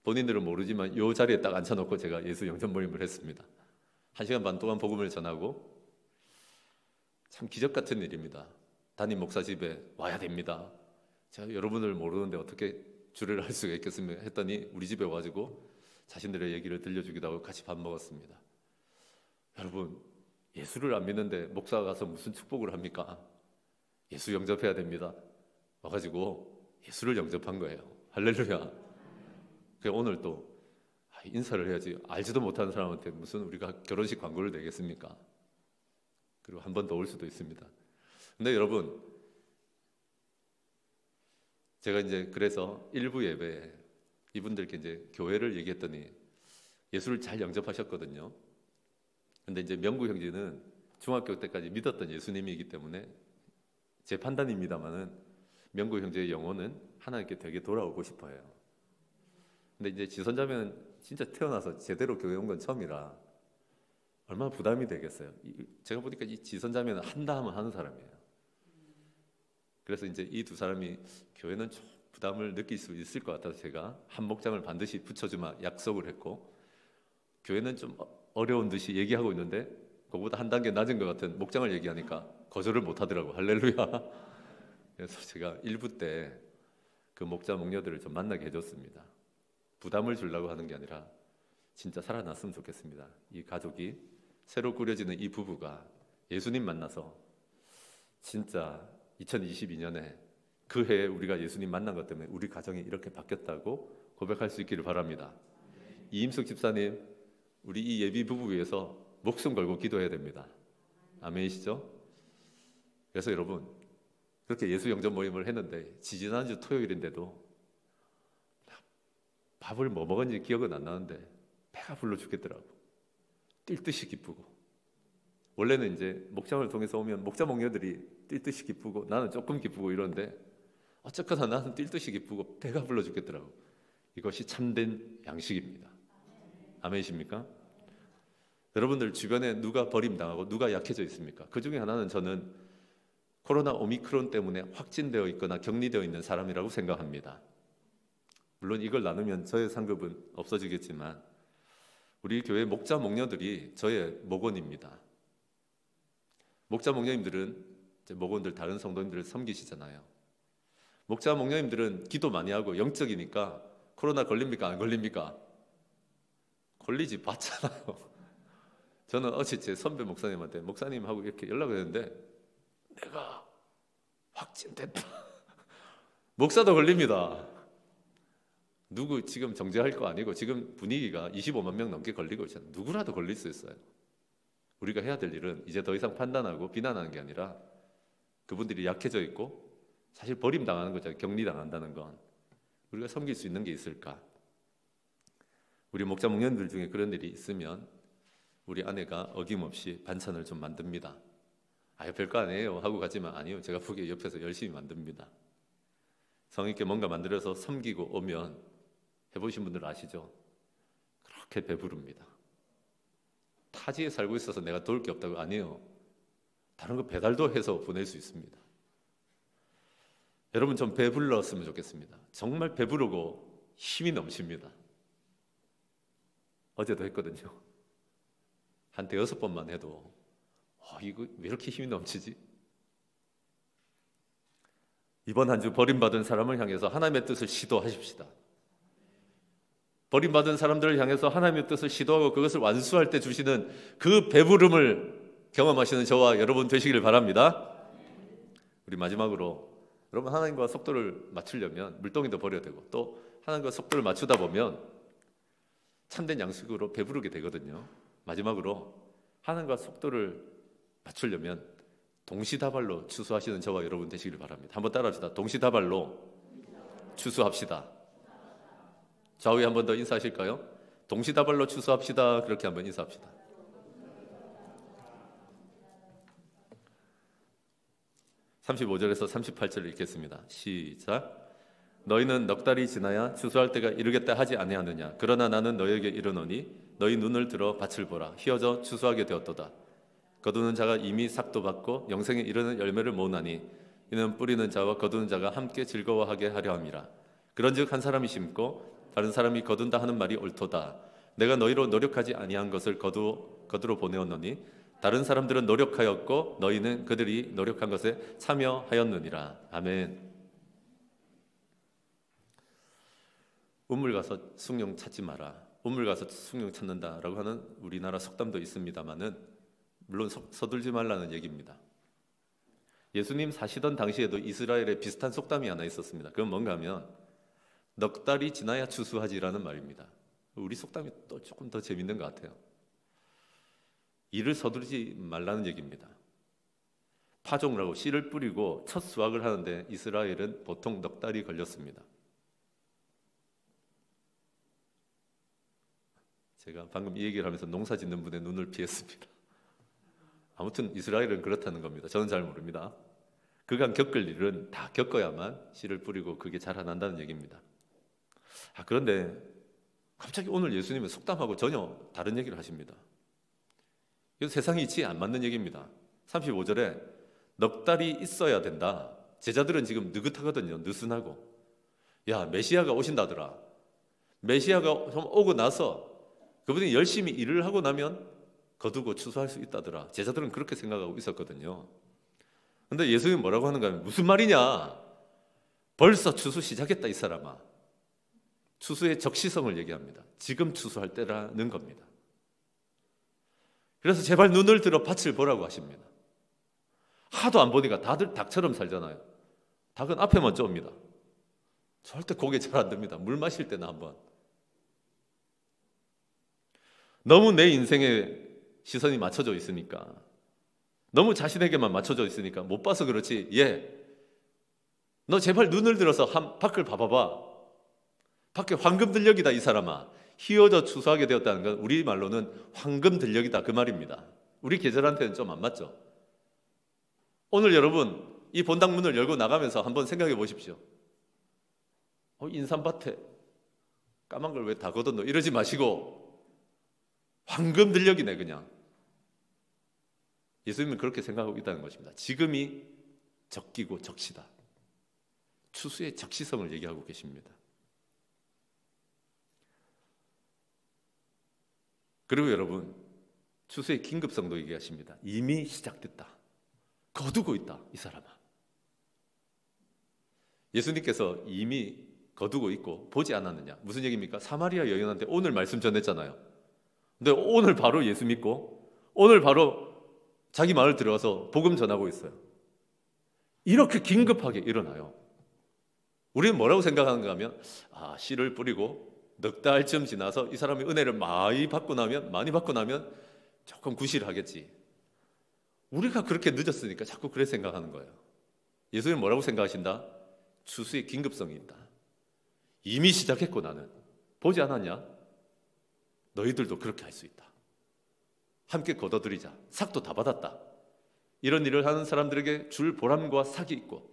본인들은 모르지만 이 자리에 딱 앉혀놓고 제가 예수 영접 모임을 했습니다. 1시간 반 동안 복음을 전하고 참 기적 같은 일입니다. 담임 목사 집에 와야 됩니다. 제가 여러분을 모르는데 어떻게 주례를 할 수가 있겠습니까? 했더니 우리 집에 와가지고 자신들의 얘기를 들려주기도 하고 같이 밥 먹었습니다. 여러분, 예수를 안 믿는데 목사가 가서 무슨 축복을 합니까? 예수 영접해야 됩니다. 와가지고 예수를 영접한 거예요. 할렐루야. 그래서 오늘 또 인사를 해야지. 알지도 못하는 사람한테 무슨 우리가 결혼식 광고를 내겠습니까? 그리고 한 번 더 올 수도 있습니다. 근데 여러분, 제가 이제 그래서 일부 예배에 이분들께 이제 교회를 얘기했더니 예수를 잘 영접하셨거든요. 근데 이제 명구 형제는 중학교 때까지 믿었던 예수님이기 때문에 제 판단입니다만은 명구 형제의 영혼은 하나님께 되게 돌아오고 싶어요. 근데 이제 지선자매는 진짜 태어나서 제대로 교회 온 건 처음이라 얼마나 부담이 되겠어요. 제가 보니까 이 지선자매는 한다 하면 하는 사람이에요. 그래서 이제 이 두 사람이 교회는 좀 부담을 느낄 수 있을 것 같아서 제가 한 목장을 반드시 붙여주마 약속을 했고, 교회는 좀 어려운 듯이 얘기하고 있는데 그거보다 한 단계 낮은 것 같은 목장을 얘기하니까 거절을 못 하더라고. 할렐루야. 그래서 제가 일부 때 그 목자 목녀들을 좀 만나게 해줬습니다. 부담을 주려고 하는 게 아니라 진짜 살아났으면 좋겠습니다. 이 가족이 새로 꾸려지는 이 부부가 예수님 만나서 진짜 2022년에 그 해에 우리가 예수님 만난 것 때문에 우리 가정이 이렇게 바뀌었다고 고백할 수 있기를 바랍니다. 이임숙 집사님, 우리 이 예비 부부 위해서 목숨 걸고 기도해야 됩니다. 아멘이시죠? 그래서 여러분, 그렇게 예수 영접 모임을 했는데 지지난주 토요일인데도 밥을 뭐 먹었는지 기억은 안 나는데 배가 불러 죽겠더라고. 뛸 듯이 기쁘고. 원래는 이제 목장을 통해서 오면 목자 목녀들이 뛸 듯이 기쁘고 나는 조금 기쁘고 이런데 어쨌거나 나는 뛸 듯이 기쁘고 배가 불러 죽겠더라고. 이것이 참된 양식입니다. 아멘이십니까? 여러분들 주변에 누가 버림당하고 누가 약해져 있습니까? 그 중에 하나는 저는 코로나 오미크론 때문에 확진되어 있거나 격리되어 있는 사람이라고 생각합니다. 물론 이걸 나누면 저의 상급은 없어지겠지만 우리 교회 목자 목녀들이 저의 목원입니다. 목자 목녀님들은 이제 목원들 다른 성도님들을 섬기시잖아요. 목자 목녀님들은 기도 많이 하고 영적이니까 코로나 걸립니까? 안 걸립니까? 걸리지 봤잖아요. 저는 어제 제 선배 목사님한테 목사님하고 이렇게 연락을 했는데 내가 확진됐다. 목사도 걸립니다. 누구 지금 정죄할 거 아니고 지금 분위기가 25만 명 넘게 걸리고 있잖아요. 누구라도 걸릴 수 있어요. 우리가 해야 될 일은 이제 더 이상 판단하고 비난하는 게 아니라 그분들이 약해져 있고 사실 버림당하는 거잖아요. 격리당한다는 건. 우리가 섬길 수 있는 게 있을까? 우리 목자 목년들 중에 그런 일이 있으면 우리 아내가 어김없이 반찬을 좀 만듭니다. 아유 별거 아니에요 하고 가지만 아니요. 제가 보기에 옆에서 열심히 만듭니다. 성의있게 뭔가 만들어서 섬기고 오면 해보신 분들 아시죠? 그렇게 배부릅니다. 타지에 살고 있어서 내가 도울 게 없다고 아니에요. 다른 거 배달도 해서 보낼 수 있습니다. 여러분 좀 배불렀으면 좋겠습니다. 정말 배부르고 힘이 넘칩니다. 어제도 했거든요. 한 대여섯 번만 해도 이거 왜 이렇게 힘이 넘치지? 이번 한 주 버림받은 사람을 향해서 하나님의 뜻을 시도하십시다. 버림받은 사람들을 향해서 하나님의 뜻을 시도하고 그것을 완수할 때 주시는 그 배부름을 경험하시는 저와 여러분 되시기를 바랍니다. 우리 마지막으로 여러분 하나님과 속도를 맞추려면 물동이도 버려야 되고 또 하나님과 속도를 맞추다 보면 참된 양식으로 배부르게 되거든요. 마지막으로 하나님과 속도를 맞추려면 동시다발로 추수하시는 저와 여러분 되시기를 바랍니다. 한번 따라합시다. 동시다발로 추수합시다. 좌우에 한 번 더 인사하실까요? 동시다발로 추수합시다. 그렇게 한번 인사합시다. (35절에서 38절을) 읽겠습니다. 시작. 너희는 넉 달이 지나야 추수할 때가 이르겠다 하지 아니하느냐. 그러나 나는 너희에게 이르노니 너희 눈을 들어 밭을 보라. 휘어져 추수하게 되었도다. 거두는 자가 이미 삭도 받고 영생에 이르는 열매를 모으나니 이는 뿌리는 자와 거두는 자가 함께 즐거워하게 하려 함이라. 그런즉 한 사람이 심고 다른 사람이 거둔다 하는 말이 옳도다. 내가 너희로 노력하지 아니한 것을 거두러 보내었노니 다른 사람들은 노력하였고 너희는 그들이 노력한 것에 참여하였느니라. 아멘. 우물 가서 숭늉 찾지 마라. 우물 가서 숭늉 찾는다라고 하는 우리나라 속담도 있습니다만은 물론 서둘지 말라는 얘기입니다. 예수님 사시던 당시에도 이스라엘에 비슷한 속담이 하나 있었습니다. 그건 뭔가 하면 넉 달이 지나야 추수하지라는 말입니다. 우리 속담이 또 조금 더 재밌는 것 같아요. 일을 서두르지 말라는 얘기입니다. 파종을 하고 씨를 뿌리고 첫 수확을 하는데 이스라엘은 보통 넉 달이 걸렸습니다. 제가 방금 이 얘기를 하면서 농사 짓는 분의 눈을 피했습니다. 아무튼 이스라엘은 그렇다는 겁니다. 저는 잘 모릅니다. 그간 겪을 일은 다 겪어야만 씨를 뿌리고 그게 자라난다는 얘기입니다. 그런데 갑자기 오늘 예수님은 속담하고 전혀 다른 얘기를 하십니다. 이건 세상이 이치 안 맞는 얘기입니다. 35절에 넉 달이 있어야 된다. 제자들은 지금 느긋하거든요. 느슨하고. 야, 메시아가 오신다더라. 메시아가 좀 오고 나서 그분이 열심히 일을 하고 나면 거두고 추수할 수 있다더라. 제자들은 그렇게 생각하고 있었거든요. 근데 예수님이 뭐라고 하는가 하면 무슨 말이냐? 벌써 추수 시작했다 이 사람아. 추수의 적시성을 얘기합니다. 지금 추수할 때라는 겁니다. 그래서 제발 눈을 들어 밭을 보라고 하십니다. 하도 안 보니까 다들 닭처럼 살잖아요. 닭은 앞에만 좁니다. 절대 고개 잘 안 듭니다. 물 마실 때는 한번. 너무 내 인생에 시선이 맞춰져 있으니까, 너무 자신에게만 맞춰져 있으니까 못 봐서 그렇지. 너 제발 눈을 들어서 밖을 봐봐봐. 밖에 황금 들녘이다. 이 사람아, 휘어져 추수하게 되었다는 건 우리말로는 황금 들녘이다 그 말입니다. 우리 계절한테는 좀 안 맞죠. 오늘 여러분 이 본당 문을 열고 나가면서 한번 생각해 보십시오. 인삼밭에 까만 걸 왜 다 걷었노 이러지 마시고 황금 들녘이네. 그냥 예수님은 그렇게 생각하고 있다는 것입니다. 지금이 적기고 적시다. 추수의 적시성을 얘기하고 계십니다. 그리고 여러분, 추수의 긴급성도 얘기하십니다. 이미 시작됐다. 거두고 있다. 이 사람아. 예수님께서 이미 거두고 있고 보지 않았느냐. 무슨 얘기입니까? 사마리아 여인한테 오늘 말씀 전했잖아요. 근데 오늘 바로 예수 믿고 오늘 바로 자기 마을 들어가서 복음 전하고 있어요. 이렇게 긴급하게 일어나요. 우리는 뭐라고 생각하는가 하면 씨를 뿌리고 넉 달쯤 지나서 이 사람이 은혜를 많이 받고 나면 조금 구실하겠지. 우리가 그렇게 늦었으니까 자꾸 그래 생각하는 거예요. 예수님은 뭐라고 생각하신다? 추수의 긴급성이 있다. 이미 시작했고 나는 보지 않았냐? 너희들도 그렇게 할 수 있다. 함께 거둬들이자. 삭도 다 받았다. 이런 일을 하는 사람들에게 줄 보람과 삭이 있고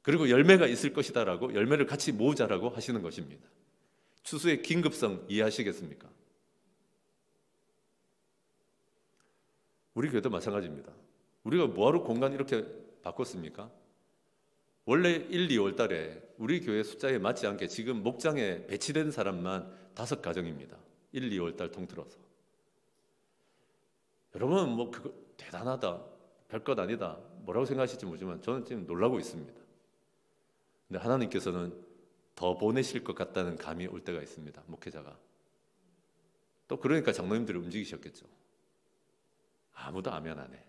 그리고 열매가 있을 것이다라고 열매를 같이 모으자라고 하시는 것입니다. 추수의 긴급성 이해하시겠습니까? 우리 교회도 마찬가지입니다. 우리가 뭐하러 공간 이렇게 바꿨습니까? 원래 1, 2월 달에 우리 교회 숫자에 맞지 않게 지금 목장에 배치된 사람만 5가정입니다. 1, 2월 달 통틀어서. 여러분 뭐 그거 대단하다, 별것 아니다 뭐라고 생각하실지 모르지만 저는 지금 놀라고 있습니다. 근데 하나님께서는 더 보내실 것 같다는 감이 올 때가 있습니다. 목회자가. 또 그러니까 장로님들이 움직이셨겠죠. 아무도 아멘 안 해.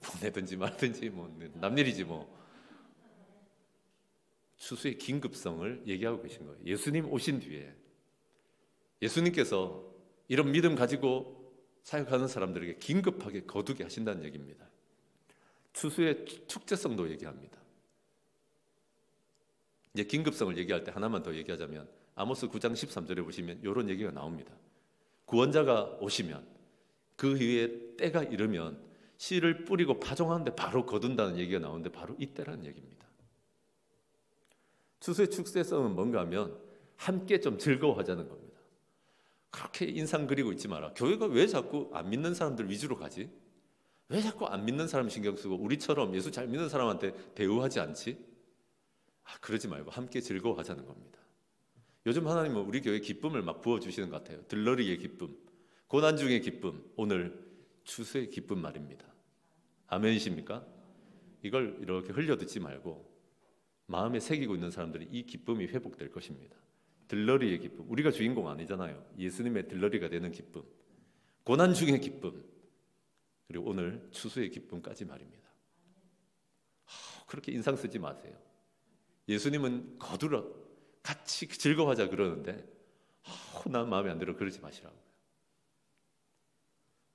보내든지 말든지 뭐 남일이지 뭐. 추수의 긴급성을 얘기하고 계신 거예요. 예수님 오신 뒤에 예수님께서 이런 믿음 가지고 사역하는 사람들에게 긴급하게 거두게 하신다는 얘기입니다. 추수의 축제성도 얘기합니다. 이제 긴급성을 얘기할 때 하나만 더 얘기하자면 아모스 9장 13절에 보시면 이런 얘기가 나옵니다. 구원자가 오시면 그 후에 때가 이르면 씨를 뿌리고 파종하는데 바로 거둔다는 얘기가 나오는데 바로 이때라는 얘기입니다. 추수의 축제성은 뭔가 하면 함께 좀 즐거워하자는 겁니다. 그렇게 인상 그리고 있지 마라. 교회가 왜 자꾸 안 믿는 사람들 위주로 가지? 왜 자꾸 안 믿는 사람 신경 쓰고 우리처럼 예수 잘 믿는 사람한테 대우하지 않지? 그러지 말고 함께 즐거워하자는 겁니다. 요즘 하나님은 우리 교회에 기쁨을 막 부어주시는 것 같아요. 들러리의 기쁨, 고난 중의 기쁨, 오늘 추수의 기쁨 말입니다. 아멘이십니까? 이걸 이렇게 흘려듣지 말고 마음에 새기고 있는 사람들이 이 기쁨이 회복될 것입니다. 들러리의 기쁨, 우리가 주인공 아니잖아요. 예수님의 들러리가 되는 기쁨, 고난 중의 기쁨, 그리고 오늘 추수의 기쁨까지 말입니다. 그렇게 인상 쓰지 마세요. 예수님은 거두러 같이 즐거워하자 그러는데 난 마음에 안 들어 그러지 마시라고요.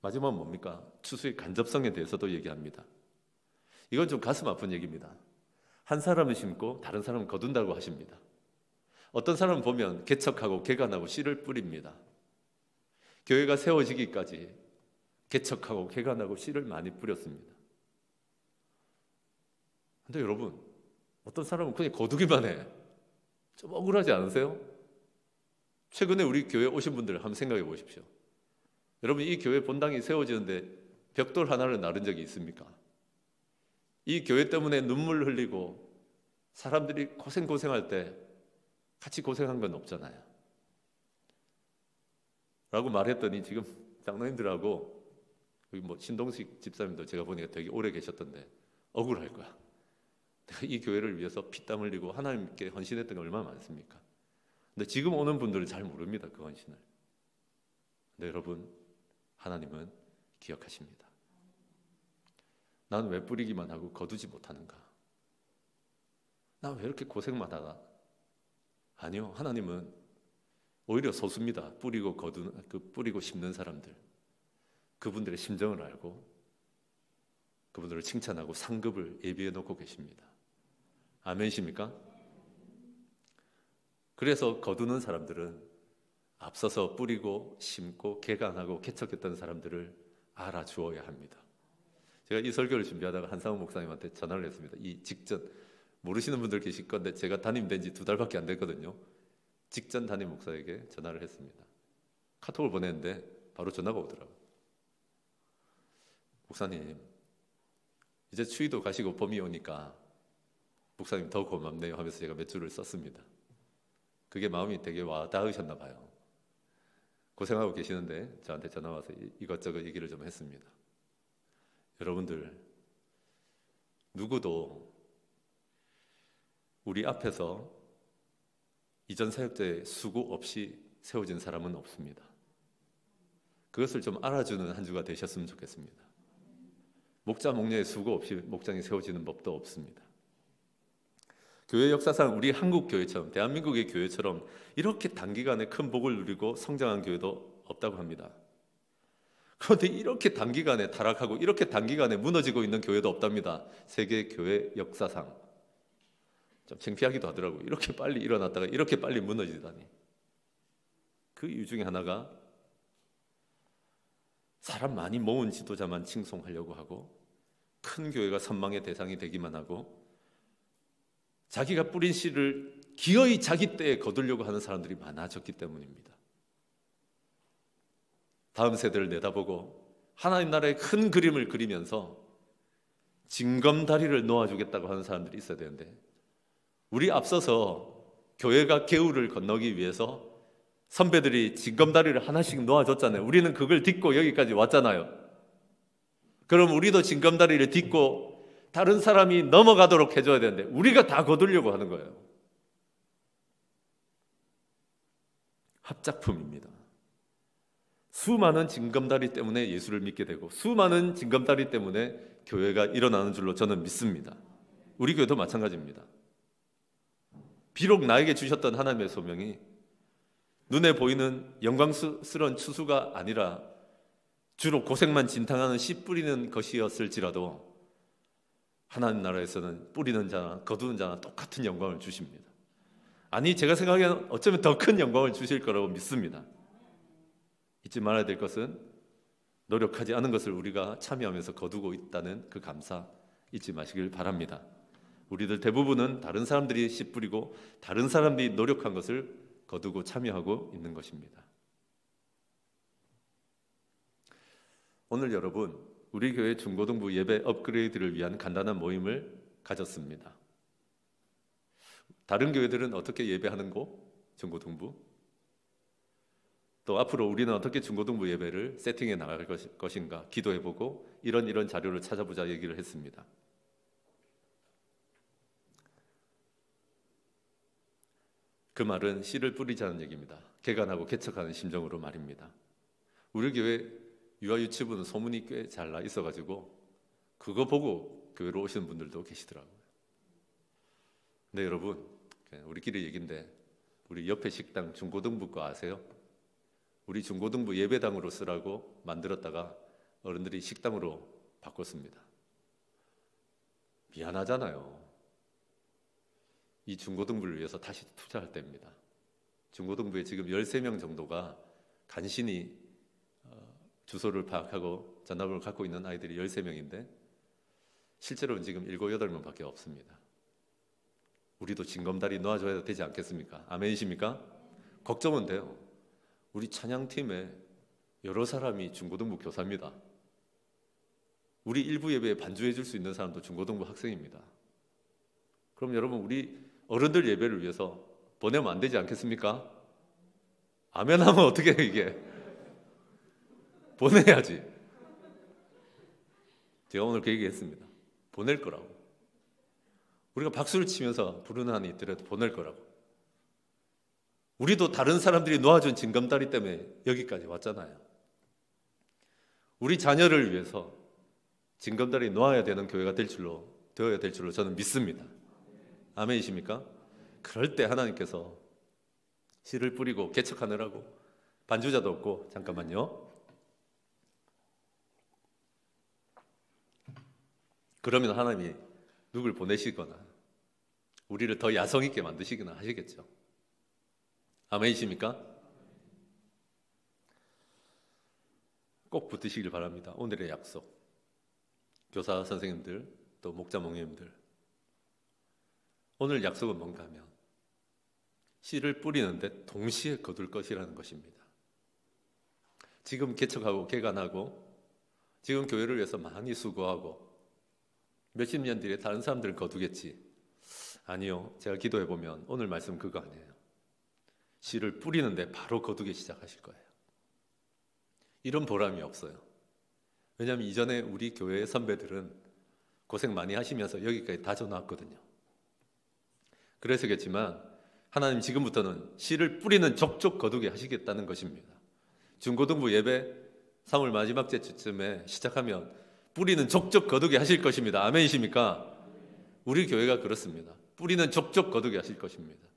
마지막은 뭡니까? 추수의 간접성에 대해서도 얘기합니다. 이건 좀 가슴 아픈 얘기입니다. 한 사람은 심고 다른 사람은 거둔다고 하십니다. 어떤 사람은 보면 개척하고 개간하고 씨를 뿌립니다. 교회가 세워지기까지 개척하고 개간하고 씨를 많이 뿌렸습니다. 근데 여러분, 어떤 사람은 그냥 거두기만 해. 좀 억울하지 않으세요? 최근에 우리 교회 오신 분들 한번 생각해 보십시오. 여러분, 이 교회 본당이 세워지는데 벽돌 하나를 나른 적이 있습니까? 이 교회 때문에 눈물 흘리고 사람들이 고생할 때 같이 고생한 건 없잖아요. 라고 말했더니 지금 장로님들하고 여기 뭐 신동식 집사님도 제가 보니까 되게 오래 계셨던데 억울할 거야. 내가 이 교회를 위해서 피땀 흘리고 하나님께 헌신했던 게 얼마나 많습니까? 근데 지금 오는 분들은 잘 모릅니다. 그 헌신을. 근데 여러분, 하나님은 기억하십니다. 난 왜 뿌리기만 하고 거두지 못하는가? 난 왜 이렇게 고생만 하나? 아니요, 하나님은 오히려 소수입니다. 뿌리고 심는 사람들. 그분들의 심정을 알고 그분들을 칭찬하고 상급을 예비해 놓고 계십니다. 아멘이십니까? 그래서 거두는 사람들은 앞서서 뿌리고 심고 개간하고 개척했던 사람들을 알아주어야 합니다. 제가 이 설교를 준비하다가 한상우 목사님한테 전화를 했습니다. 이 직전, 모르시는 분들 계실 건데 제가 담임된 지 2달밖에 안 됐거든요. 직전 담임 목사에게 전화를 했습니다. 카톡을 보냈는데 바로 전화가 오더라고요. 목사님, 이제 추위도 가시고 봄이 오니까 목사님 더 고맙네요 하면서 제가 몇 줄을 썼습니다. 그게 마음이 되게 와닿으셨나 봐요. 고생하고 계시는데 저한테 전화 와서 이것저것 얘기를 좀 했습니다. 여러분들, 누구도 우리 앞에서 이전 사역자의 수고 없이 세워진 사람은 없습니다. 그것을 좀 알아주는 한 주가 되셨으면 좋겠습니다. 목자 목녀의 수고 없이 목장이 세워지는 법도 없습니다. 교회 역사상 우리 한국 교회처럼, 대한민국의 교회처럼 이렇게 단기간에 큰 복을 누리고 성장한 교회도 없다고 합니다. 그런데 이렇게 단기간에 타락하고 이렇게 단기간에 무너지고 있는 교회도 없답니다. 세계 교회 역사상. 좀 창피하기도 하더라고요. 이렇게 빨리 일어났다가 이렇게 빨리 무너지다니. 그 이유 중에 하나가 사람 많이 모은 지도자만 칭송하려고 하고 큰 교회가 선망의 대상이 되기만 하고 자기가 뿌린 씨를 기어이 자기 때에 거두려고 하는 사람들이 많아졌기 때문입니다. 다음 세대를 내다보고 하나님 나라의 큰 그림을 그리면서 징검다리를 놓아주겠다고 하는 사람들이 있어야 되는데 우리 앞서서 교회가 개울을 건너기 위해서 선배들이 징검다리를 하나씩 놓아줬잖아요. 우리는 그걸 딛고 여기까지 왔잖아요. 그럼 우리도 징검다리를 딛고 다른 사람이 넘어가도록 해줘야 되는데 우리가 다 거두려고 하는 거예요. 합작품입니다. 수많은 징검다리 때문에 예수를 믿게 되고 수많은 징검다리 때문에 교회가 일어나는 줄로 저는 믿습니다. 우리 교회도 마찬가지입니다. 비록 나에게 주셨던 하나님의 소명이 눈에 보이는 영광스러운 추수가 아니라 주로 고생만 진탕하는 씨 뿌리는 것이었을지라도 하나님 나라에서는 뿌리는 자나 거두는 자나 똑같은 영광을 주십니다. 아니, 제가 생각에는 어쩌면 더 큰 영광을 주실 거라고 믿습니다. 잊지 말아야 될 것은 노력하지 않은 것을 우리가 참여하면서 거두고 있다는 그 감사 잊지 마시길 바랍니다. 우리들 대부분은 다른 사람들이 씨 뿌리고 다른 사람들이 노력한 것을 거두고 참여하고 있는 것입니다. 오늘 여러분, 우리 교회 중고등부 예배 업그레이드를 위한 간단한 모임을 가졌습니다. 다른 교회들은 어떻게 예배하는고? 중고등부? 또 앞으로 우리는 어떻게 중고등부 예배를 세팅해 나갈 것인가 기도해보고 이런 자료를 찾아보자 얘기를 했습니다. 그 말은 씨를 뿌리자는 얘기입니다. 개간하고 개척하는 심정으로 말입니다. 우리 교회 유아유치부는 소문이 꽤 잘 나 있어가지고 그거 보고 교회로 오시는 분들도 계시더라고요. 근데 여러분, 우리끼리 얘기인데 우리 옆에 식당 중고등부 거 아세요? 우리 중고등부 예배당으로 쓰라고 만들었다가 어른들이 식당으로 바꿨습니다. 미안하잖아요. 이 중고등부를 위해서 다시 투자할 때입니다. 중고등부에 지금 13명 정도가 간신히 주소를 파악하고 전화번호를 갖고 있는 아이들이 13명인데 실제로는 지금 7, 8명 밖에 없습니다. 우리도 징검다리 놓아줘야 되지 않겠습니까? 아멘이십니까? 걱정은 돼요. 우리 찬양팀에 여러 사람이 중고등부 교사입니다. 우리 일부 예배에 반주해 줄 수 있는 사람도 중고등부 학생입니다. 그럼 여러분, 우리 어른들 예배를 위해서 보내면 안 되지 않겠습니까? 아멘 하면 어떻게 해 이게? 보내야지. 제가 오늘 그 얘기했습니다. 보낼 거라고. 우리가 박수를 치면서 부르는 한이 있더라도 보낼 거라고. 우리도 다른 사람들이 놓아준 징검다리 때문에 여기까지 왔잖아요. 우리 자녀를 위해서 징검다리 놓아야 되는 교회가 되어야 될 줄로 저는 믿습니다. 아멘이십니까? 그럴 때 하나님께서 씨를 뿌리고 개척하느라고 반주자도 없고. 잠깐만요. 그러면 하나님이 누굴 보내시거나 우리를 더 야성 있게 만드시거나 하시겠죠. 아멘이십니까? 꼭 붙으시길 바랍니다. 오늘의 약속. 교사 선생님들, 또 목자 목님들, 오늘 약속은 뭔가 하면 씨를 뿌리는데 동시에 거둘 것이라는 것입니다. 지금 개척하고 개간하고 지금 교회를 위해서 많이 수고하고 몇십 년 뒤에 다른 사람들은 거두겠지. 아니요. 제가 기도해 보면 오늘 말씀 그거 아니에요. 씨를 뿌리는데 바로 거두기 시작하실 거예요. 이런 보람이 없어요. 왜냐하면 이전에 우리 교회의 선배들은 고생 많이 하시면서 여기까지 다져놨거든요. 그래서겠지만 하나님 지금부터는 씨를 뿌리는 족족 거두게 하시겠다는 것입니다. 중고등부 예배 3월 마지막 주쯤에 시작하면 뿌리는 족족 거두게 하실 것입니다. 아멘이십니까? 우리 교회가 그렇습니다. 뿌리는 족족 거두게 하실 것입니다.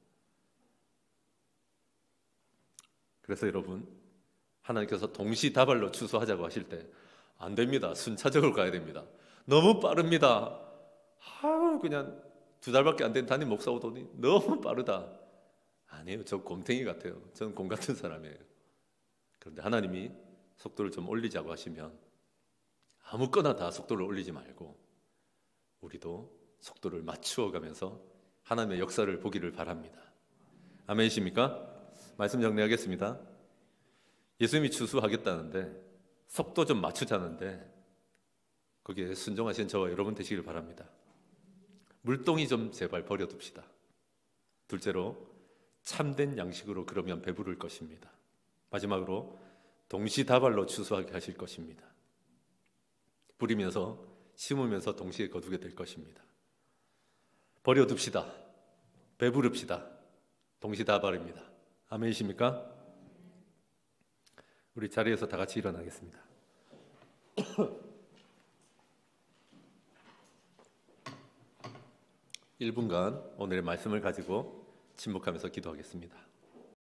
그래서 여러분, 하나님께서 동시다발로 추수하자고 하실 때 안 됩니다. 순차적으로 가야 됩니다. 너무 빠릅니다. 그냥 2달밖에 안 된 담임 목사 오더니 너무 빠르다. 아니에요. 저 곰탱이 같아요. 저는 곰 같은 사람이에요. 그런데 하나님이 속도를 좀 올리자고 하시면 아무거나 다 속도를 올리지 말고 우리도 속도를 맞추어 가면서 하나님의 역사를 보기를 바랍니다. 아멘이십니까? 말씀 정리하겠습니다. 예수님이 추수하겠다는데 속도 좀 맞추자는데 거기에 순종하신 저와 여러분 되시길 바랍니다. 물동이 좀 제발 버려둡시다. 둘째로 참된 양식으로 그러면 배부를 것입니다. 마지막으로 동시다발로 추수하게 하실 것입니다. 뿌리면서 심으면서 동시에 거두게 될 것입니다. 버려둡시다. 배부릅시다. 동시다발입니다. 아멘이십니까? 우리 자리에서 다 같이 일어나겠습니다. 1분간 오늘의 말씀을 가지고 침묵하면서 기도하겠습니다.